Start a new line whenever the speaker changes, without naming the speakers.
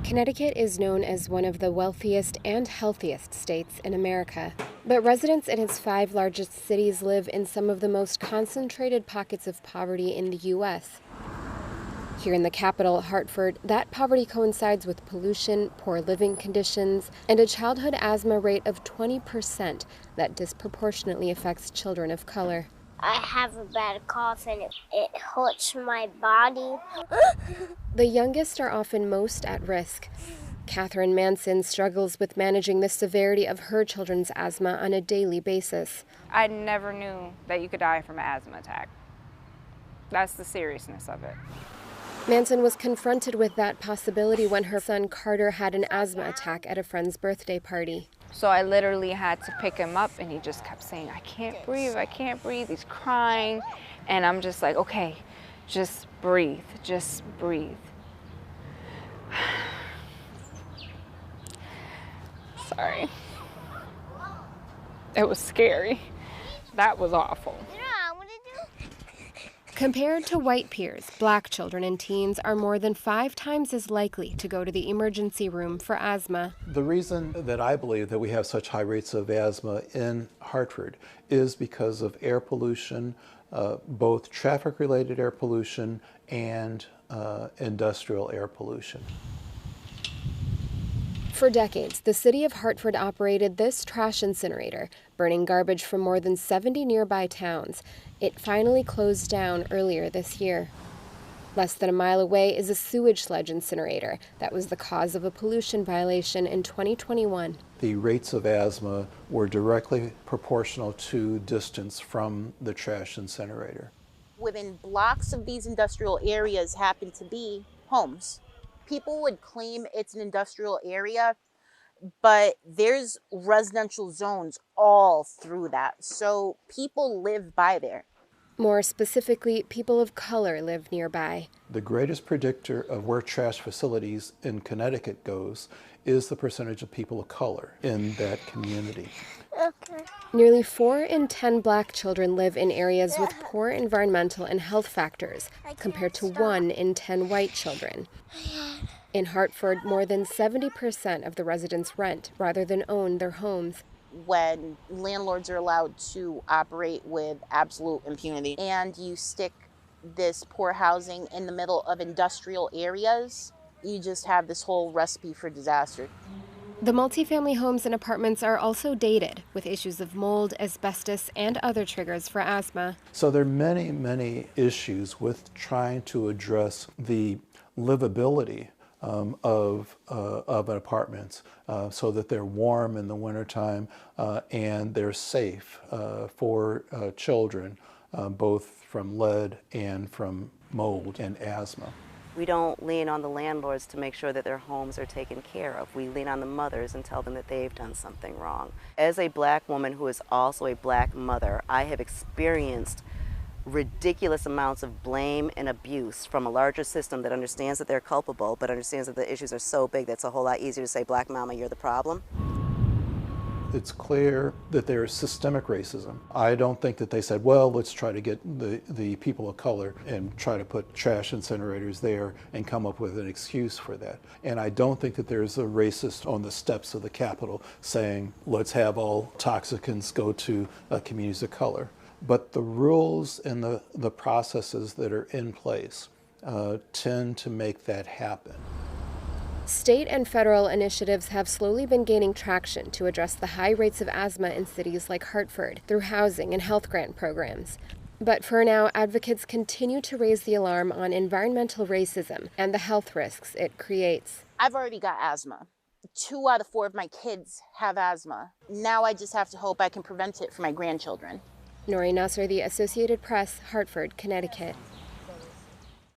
Connecticut is known as one of the wealthiest and healthiest states in America, but residents in its 5 largest cities live in some of the most concentrated pockets of poverty in the U.S. Here in the capital, Hartford, that poverty coincides with pollution, poor living conditions, and a childhood asthma rate of 20% that disproportionately affects children of color.
I have a bad cough and it hurts my body.
The youngest are often most at risk. Catherine Manson struggles with managing the severity of her children's asthma on a daily basis.
I never knew that you could die from an asthma attack. That's the seriousness of it.
Manson was confronted with that possibility when her son Carter had an asthma attack at a friend's birthday party.
So I literally had to pick him up, and he just kept saying, I can't breathe, I can't breathe. He's crying. And I'm just like, okay, just breathe, just breathe. Sorry. It was scary. That was awful.
Compared to white peers, black children and teens are more than 5 times as likely to go to the emergency room for asthma.
The reason that I believe that we have such high rates of asthma in Hartford is because of air pollution, both traffic-related air pollution and industrial air pollution.
For decades, the city of Hartford operated this trash incinerator, burning garbage from more than 70 nearby towns. It finally closed down earlier this year. Less than a mile away is a sewage sludge incinerator that was the cause of a pollution violation in 2021.
The rates of asthma were directly proportional to distance from the trash incinerator.
Within blocks of these industrial areas happen to be homes. People would claim it's an industrial area, but there's residential zones all through that. So people live by there.
More specifically, people of color live nearby.
The greatest predictor of where trash facilities in Connecticut goes is the percentage of people of color in that community.
Okay.
Nearly 4 in 10 black children live in areas with poor environmental and health factors, compared to 1 in 10 white children. In Hartford, more than 70% of the residents rent rather than own their homes.
When landlords are allowed to operate with absolute impunity and you stick this poor housing in the middle of industrial areas, you just have this whole recipe for disaster.
The multifamily homes and apartments are also dated, with issues of mold, asbestos, and other triggers for asthma.
So there are many, many issues with trying to address the livability of an apartment so that they're warm in the wintertime and they're safe for children, both from lead and from mold and asthma.
We don't lean on the landlords to make sure that their homes are taken care of. We lean on the mothers and tell them that they've done something wrong. As a black woman who is also a black mother, I have experienced ridiculous amounts of blame and abuse from a larger system that understands that they're culpable, but understands that the issues are so big that it's a whole lot easier to say, black mama, you're the problem.
It's clear that there is systemic racism. I don't think that they said, well, let's try to get the people of color and try to put trash incinerators there and come up with an excuse for that. And I don't think that there's a racist on the steps of the Capitol saying, let's have all toxicants go to communities of color. But the rules and the processes that are in place tend to make that happen.
State and federal initiatives have slowly been gaining traction to address the high rates of asthma in cities like Hartford through housing and health grant programs. But for now, advocates continue to raise the alarm on environmental racism and the health risks it creates.
I've already got asthma. 2 out of 4 of my kids have asthma. Now I just have to hope I can prevent it for my grandchildren.
Nori Nasser, The Associated Press, Hartford, Connecticut.